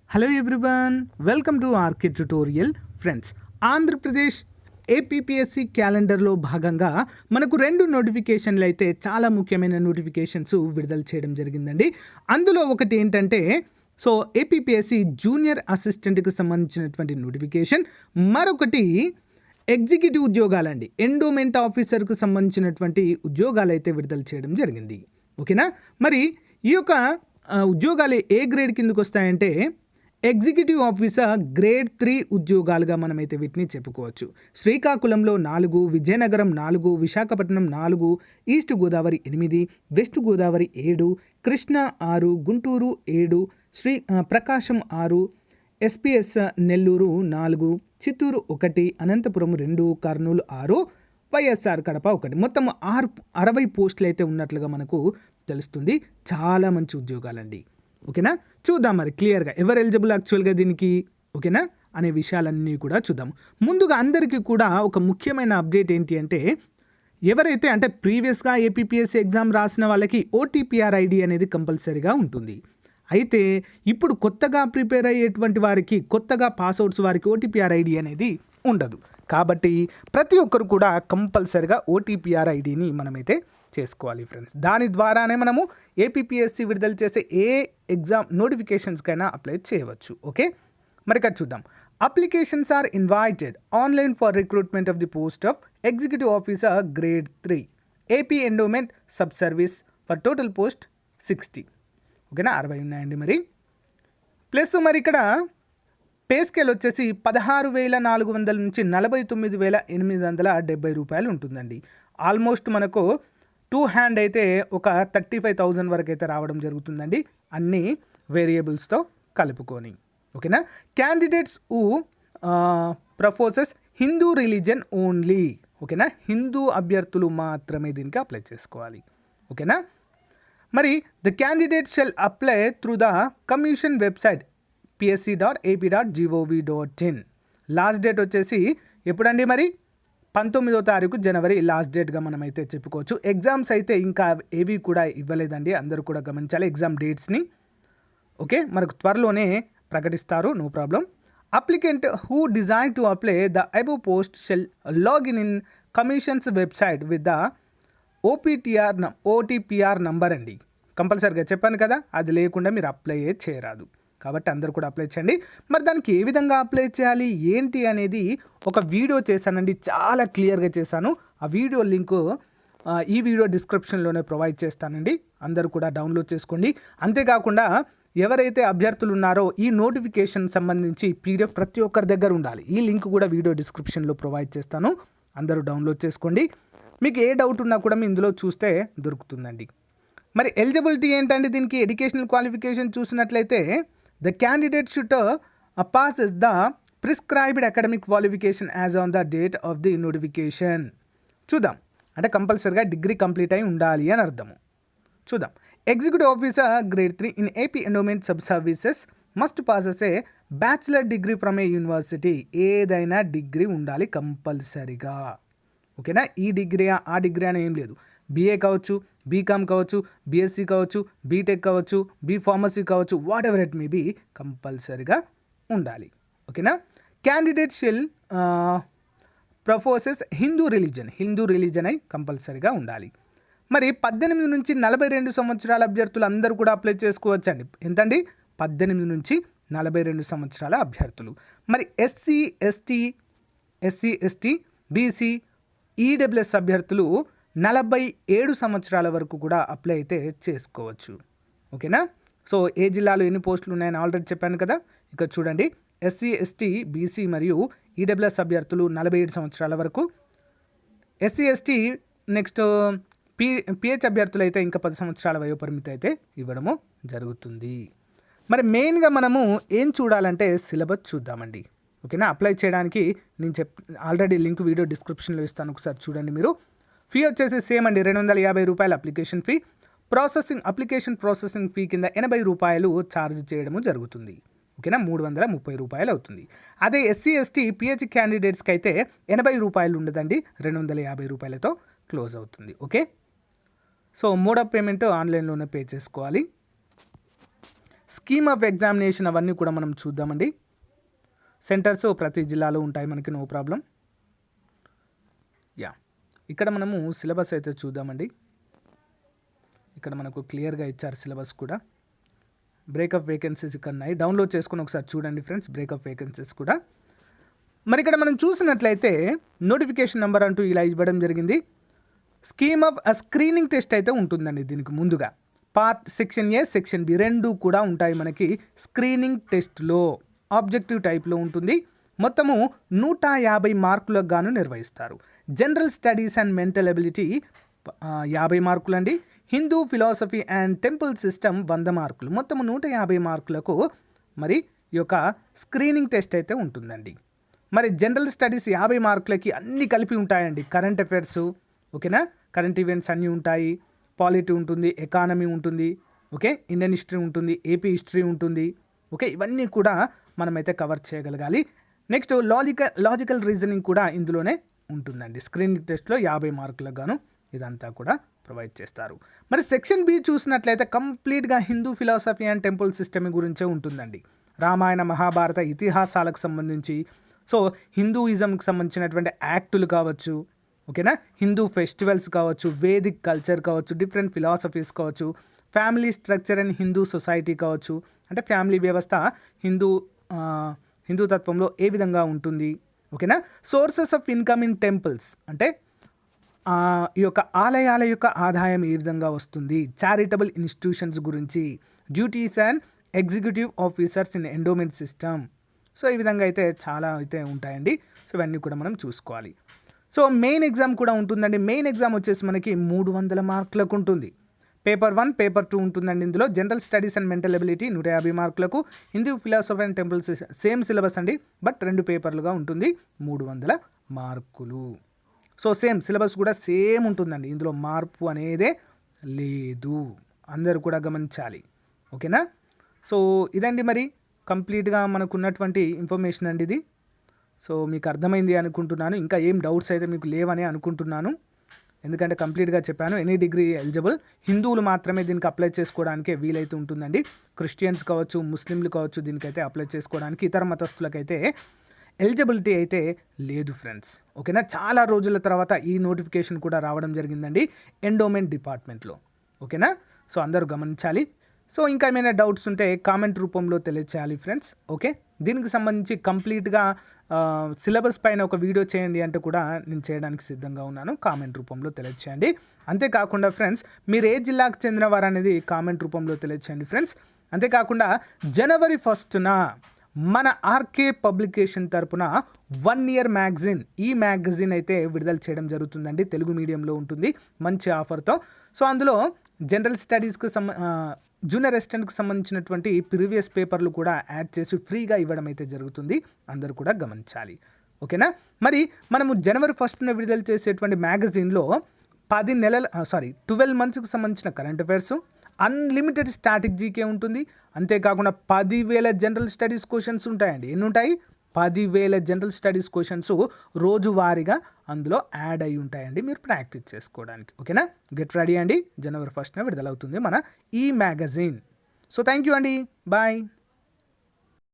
Hello everyone, welcome to RK tutorial. Friends, Andhra Pradesh APPSC క్యాలెండర్లో భాగంగా మనకు 2 నోటిఫికేషన్లు అయితే చాలా ముఖ్యమైన నోటిఫికేషన్స్ విడుదల చేయడం జరిగిందండి. అందులో ఒకటి ఏంటంటే ఏపీపీఎస్సి జూనియర్ అసిస్టెంట్కి సంబంధించినటువంటి నోటిఫికేషన్, మరొకటి ఎగ్జిక్యూటివ్ ఉద్యోగాలండి, ఎండోమెంట్ ఆఫీసర్కు సంబంధించినటువంటి ఉద్యోగాలు అయితే విడుదల చేయడం జరిగింది. ఓకేనా? మరి ఈ యొక్క ఉద్యోగాలు ఏ గ్రేడ్ కిందకు వస్తాయంటే ఎగ్జిక్యూటివ్ ఆఫీసర్ గ్రేడ్ 3 ఉద్యోగాలుగా మనమైతే వీటిని చెప్పుకోవచ్చు. శ్రీకాకుళంలో 4, విజయనగరం 4, విశాఖపట్నం 4, ఈస్ట్ గోదావరి 8, వెస్ట్ గోదావరి 7, కృష్ణా 6, గుంటూరు 7, ప్రకాశం 6, ఎస్పీఎస్ నెల్లూరు 4, చిత్తూరు 1, అనంతపురం 2, కర్నూలు 6, వైఎస్ఆర్ కడప 1. మొత్తం 60 పోస్టులు అయితే ఉన్నట్లుగా మనకు తెలుస్తుంది. చాలా మంచి ఉద్యోగాలండి. ఓకేనా? చూద్దాం మరి క్లియర్గా ఎవరు ఎలిజిబుల్ యాక్చువల్గా దీనికి, ఓకేనా, అనే విషయాలన్నీ కూడా చూద్దాం. ముందుగా అందరికీ కూడా ఒక ముఖ్యమైన అప్డేట్ ఏంటి అంటే, ఎవరైతే అంటే ప్రీవియస్గా ఏపీపీఎస్సీ ఎగ్జామ్ రాసిన వాళ్ళకి ఓటీపీఆర్ ఐడి అనేది కంపల్సరీగా ఉంటుంది. అయితే ఇప్పుడు కొత్తగా ప్రిపేర్ అయ్యేటువంటి వారికి, కొత్తగా పాస్అవుట్స్ వారికి ఓటీపీఆర్ ఐడి అనేది ఉండదు. కాబట్టి ప్రతి ఒక్కరు కూడా కంపల్సరీగా ఓటీపీఆర్ ఐడిని మనమైతే చేసుకోవాలి ఫ్రెండ్స్. దాని ద్వారానే మనము ఏపీపీఎస్సీ విడుదల చేసే ఏ ఎగ్జామ్ నోటిఫికేషన్స్కైనా అప్లై చేయవచ్చు. ఓకే, మరి ఇక్కడ చూద్దాం. Applications are invited online for recruitment of the post of executive officer grade 3 AP endowment sub service for total post 60. ఓకేనా, 60 ఉన్నాయండి. మరి ప్లస్ మరి ఇక్కడ పే స్కేల్ వచ్చేసి 16,400 నుంచి 49,870 రూపాయలు ఉంటుందండి. ఆల్మోస్ట్ మనకు 2 హ్యాండ్ అయితే ఒక 35,000 వరకు అయితే రావడం జరుగుతుందండి, అన్ని వేరియబుల్స్తో కలుపుకొని. ఓకేనా? Candidates who proposes Hindu religion only. ఓకేనా? హిందూ అభ్యర్థులు మాత్రమే దీనికి అప్లై చేసుకోవాలి. ఓకేనా? మరి the candidate shall apply through the commission website psc.ap.gov.in. Last date వచ్చేసి ఎప్పుడండి మరి 19వ తారీఖు జనవరి లాస్ట్ డేట్గా మనమైతే చెప్పుకోవచ్చు. ఎగ్జామ్స్ అయితే ఇంకా ఏవి కూడా ఇవ్వలేదండి, అందరూ కూడా గమనించాలి ఎగ్జామ్ డేట్స్ని. ఓకే, మనకు త్వరలోనే ప్రకటిస్తారు, no problem. Applicant who desire to apply the above post shall login in commissions website with the OTPR number అండి. కంపల్సరీగా చెప్పాను కదా, అది లేకుండా మీరు అప్లై చేయరాదు. కాబట్టి అందరూ కూడా అప్లై చేయండి. మరి దానికి ఏ విధంగా అప్లై చేయాలి ఏంటి అనేది ఒక వీడియో చేశానండి, చాలా క్లియర్గా చేశాను. ఆ వీడియో లింకు ఈ వీడియో డిస్క్రిప్షన్లోనే ప్రొవైడ్ చేస్తానండి, అందరూ కూడా డౌన్లోడ్ చేసుకోండి. అంతేకాకుండా ఎవరైతే అభ్యర్థులు ఉన్నారో ఈ నోటిఫికేషన్ సంబంధించి పీడిఎఫ్ ప్రతి ఒక్కరి దగ్గర ఉండాలి. ఈ లింక్ కూడా వీడియో డిస్క్రిప్షన్లో ప్రొవైడ్ చేస్తాను, అందరూ డౌన్లోడ్ చేసుకోండి. మీకు ఏ డౌట్ ఉన్నా కూడా మీ ఇందులో చూస్తే దొరుకుతుందండి. మరి ఎలిజిబిలిటీ ఏంటంటే దీనికి ఎడ్యుకేషనల్ క్వాలిఫికేషన్ చూసినట్లయితే the candidate should passes the prescribed academic qualification as on the date of the notification. చూద్దాం, అంటే కంపల్సరీగా డిగ్రీ కంప్లీట్ అయి ఉండాలి అని అర్థము. చూద్దాం. Executive officer grade 3 in AP endowment sub services must passes a bachelor degree from A university. ఏదైనా degree ఉండాలి కంపల్సరీగా. ఓకేనా? ఈ డిగ్రీ ఆ డిగ్రీ అని ఏం లేదు. బీఏ కావచ్చు, బీకామ్ కావచ్చు, బీఎస్సీ కావచ్చు, బీటెక్ కావచ్చు, ఫార్మసీ కావచ్చు, whatever it may be, కంపల్సరీగా ఉండాలి. ఓకేనా? Candidate shall professes Hindu religion అయి కంపల్సరీగా ఉండాలి. మరి 18 నుంచి 42 సంవత్సరాల అభ్యర్థులు అందరూ కూడా అప్లై చేసుకోవచ్చండి. ఎంతండి? 18 నుంచి 42 సంవత్సరాల అభ్యర్థులు. మరి ఎస్సీ ఎస్టీ బీసీ ఈడబ్ల్యూఎస్ అభ్యర్థులు 47 సంవత్సరాల వరకు కూడా అప్లై అయితే చేసుకోవచ్చు. ఓకేనా? ఏ జిల్లాలో ఎన్ని పోస్టులు ఉన్నాయని ఆల్రెడీ చెప్పాను కదా. ఇక చూడండి, ఎస్సీ ఎస్టీ బీసీ మరియు ఈడబ్ల్యూఎస్ అభ్యర్థులు 47 సంవత్సరాల వరకు, ఎస్సీ ఎస్టీ నెక్స్ట్ పిహెచ్ అభ్యర్థులు అయితే ఇంకా 10 సంవత్సరాల వయోపరిమితి అయితే ఇవ్వడము జరుగుతుంది. మరి మెయిన్గా మనము ఏం చూడాలంటే సిలబస్ చూద్దామండి. ఓకేనా? అప్లై చేయడానికి నేను ఆల్రెడీ లింక్ వీడియో డిస్క్రిప్షన్లో ఇస్తాను, ఒకసారి చూడండి మీరు. ఫీ వచ్చేసి సేమ్ అండి, 250 రూపాయలు application fee. Application processing fee కింద 80 రూపాయలు ఛార్జ్ చేయడము జరుగుతుంది. ఓకేనా? 330 రూపాయలు అవుతుంది. అదే ఎస్సీ ఎస్టీ పిహెచ్ క్యాండిడేట్స్కి అయితే 80 రూపాయలు ఉండదండి, 250 రూపాయలతో క్లోజ్ అవుతుంది. ఓకే, మోడ్ ఆఫ్ పేమెంట్ ఆన్లైన్లోనే పే చేసుకోవాలి. స్కీమ్ ఆఫ్ ఎగ్జామినేషన్ అవన్నీ కూడా మనం చూద్దామండి. సెంటర్స్ ప్రతి జిల్లాలో ఉంటాయి మనకి, నో ప్రాబ్లం. ఇక్కడ మనము సిలబస్ అయితే చూద్దామండి. ఇక్కడ మనకు క్లియర్గా ఇచ్చారు సిలబస్ కూడా. బ్రేకప్ వేకెన్సీస్ ఇక్కడ ఉన్నాయి, డౌన్లోడ్ చేసుకుని ఒకసారి చూడండి ఫ్రెండ్స్. బ్రేకప్ వేకెన్సీస్ కూడా మరి ఇక్కడ మనం చూసినట్లయితే నోటిఫికేషన్ నెంబర్ అంటూ ఇలా ఇవ్వడం జరిగింది. స్కీమ్ ఆఫ్ స్క్రీనింగ్ టెస్ట్ అయితే ఉంటుందండి. దీనికి ముందుగా సెక్షన్ ఏ, సెక్షన్ బి రెండు కూడా ఉంటాయి మనకి. స్క్రీనింగ్ టెస్ట్లో ఆబ్జెక్టివ్ టైప్లో ఉంటుంది. మొత్తము 150 మార్కులకు గాను నిర్వహిస్తారు. General studies and mental ability 50 మార్కులండి. Hindu philosophy and temple system 100 మార్కులు. మొత్తం 150 మార్కులకు మరి ఈ యొక్క స్క్రీనింగ్ టెస్ట్ అయితే ఉంటుందండి. మరి జనరల్ స్టడీస్ 50 మార్కులకి అన్నీ కలిపి ఉంటాయండి. కరెంట్ అఫైర్స్, ఓకేనా, కరెంట్ ఈవెంట్స్ అన్నీ ఉంటాయి. పాలిటీ ఉంటుంది, ఎకానమీ ఉంటుంది, ఓకే, ఇండియన్ హిస్టరీ ఉంటుంది, ఏపీ హిస్టరీ ఉంటుంది, ఓకే, ఇవన్నీ కూడా మనమైతే కవర్ చేయగలగాలి. నెక్స్ట్ లాజికల్ రీజనింగ్ కూడా ఇందులోనే ఉంటుందండి. స్క్రీనింగ్ టెస్ట్లో 50 మార్కులకు గాను ఇదంతా కూడా ప్రొవైడ్ చేస్తారు. మరి సెక్షన్ బి చూసినట్లయితే కంప్లీట్గా Hindu philosophy and temple system గురించే ఉంటుందండి. రామాయణ మహాభారత ఇతిహాసాలకు సంబంధించి, సో హిందూయిజంకి సంబంధించినటువంటి యాక్టులు కావచ్చు, ఓకేనా, హిందూ ఫెస్టివల్స్ కావచ్చు, వేదిక్ కల్చర్ కావచ్చు, డిఫరెంట్ ఫిలాసఫీస్ కావచ్చు, family structure and Hindu society కావచ్చు, అంటే ఫ్యామిలీ వ్యవస్థ హిందూ తత్వంలో ఏ విధంగా ఉంటుంది, ఓకేనా, sources of income in temples, అంటే ఈ యొక్క ఆలయాల యొక్క ఆదాయం ఏ విధంగా వస్తుంది, చారిటబుల్ ఇన్స్టిట్యూషన్స్ గురించి, duties and executive officers in endowment system. So ఈ విధంగా అయితే చాలా అయితే ఉంటాయండి. సో ఇవన్నీ కూడా మనం చూసుకోవాలి. సో మెయిన్ ఎగ్జామ్ కూడా ఉంటుందండి. మెయిన్ ఎగ్జామ్ వచ్చేసి మనకి 300 మార్కులకు ఉంటుంది. పేపర్ 1, పేపర్ 2 ఉంటుందండి. ఇందులో general studies and mental ability 150 మార్కులకు, Hindu philosophy and temple same syllabus అండి, బట్ 2 పేపర్లుగా ఉంటుంది, 300 మార్కులు. సో సేమ్ సిలబస్ కూడా సేమ్ ఉంటుందండి, ఇందులో మార్పు అనేదే లేదు, అందరూ కూడా గమనించాలి, ఓకేనా. సో ఇదండి మరి కంప్లీట్గా మనకున్నటువంటి ఇన్ఫర్మేషన్ అండి ఇది. సో మీకు అర్థమైంది అనుకుంటున్నాను. ఇంకా ఏం డౌట్స్ అయితే మీకు లేవని అనుకుంటున్నాను, ఎందుకంటే కంప్లీట్గా చెప్పాను. ఎనీ డిగ్రీ ఎలిజిబుల్, హిందువులు మాత్రమే దీనికి అప్లై చేసుకోవడానికే వీలైతే ఉంటుందండి. క్రిస్టియన్స్ కావచ్చు, ముస్లింలు కావచ్చు, దీనికైతే అప్లై చేసుకోవడానికి, ఇతర మతస్థులకైతే ఎలిజిబిలిటీ అయితే లేదు ఫ్రెండ్స్, ఓకేనా. చాలా రోజుల తర్వాత ఈ నోటిఫికేషన్ కూడా రావడం జరిగిందండి ఎండోమెంట్ డిపార్ట్మెంట్లో, ఓకేనా. సో అందరూ గమనించాలి. సో ఇంకా ఏమైనా డౌట్స్ ఉంటే కామెంట్ రూపంలో తెలియచేయాలి ఫ్రెండ్స్, ఓకే. దీనికి సంబంధించి కంప్లీట్గా సిలబస్ పైన ఒక వీడియో చేయండి అంటే కూడా నేను చేయడానికి సిద్ధంగా ఉన్నాను, కామెంట్ రూపంలో తెలియచేయండి. అంతేకాకుండా ఫ్రెండ్స్, మీరు ఏ జిల్లాకు చెందిన వారు అనేది కామెంట్ రూపంలో తెలియచేయండి ఫ్రెండ్స్. అంతేకాకుండా జనవరి 1న మన ఆర్కే పబ్లికేషన్ తరపున 1 ఇయర్ మ్యాగజైన్, ఈ మ్యాగజైన్ అయితే విడుదల చేయడం జరుగుతుందండి. తెలుగు మీడియంలో ఉంటుంది, మంచి ఆఫర్తో. సో అందులో జనరల్ స్టడీస్కి జూనియర్ అసిస్టెంట్కి సంబంధించినటువంటి ప్రీవియస్ పేపర్లు కూడా యాడ్ చేసి ఫ్రీగా ఇవ్వడం అయితే జరుగుతుంది, అందరూ కూడా గమనించాలి, ఓకేనా. మరి మనము జనవరి 1న విడుదల చేసేటువంటి మ్యాగజైన్లో 12 మంత్స్కి సంబంధించిన current affairs, unlimited static GK ఉంటుంది. అంతేకాకుండా 10,000 జనరల్ స్టడీస్ క్వశ్చన్స్ ఉంటాయండి. ఎన్ని ఉంటాయి? 10,000 జనరల్ స్టడీస్ క్వశ్చన్స్ రోజువారీగా అందులో యాడ్ అయి ఉంటాయండి, మీరు ప్రాక్టీస్ చేసుకోవడానికి, ఓకేనా. గెట్ రెడీ అండి, జనవరి 1న విడుదలవుతుంది మన ఈ మ్యాగజైన్. సో థ్యాంక్ యూ అండి, బాయ్.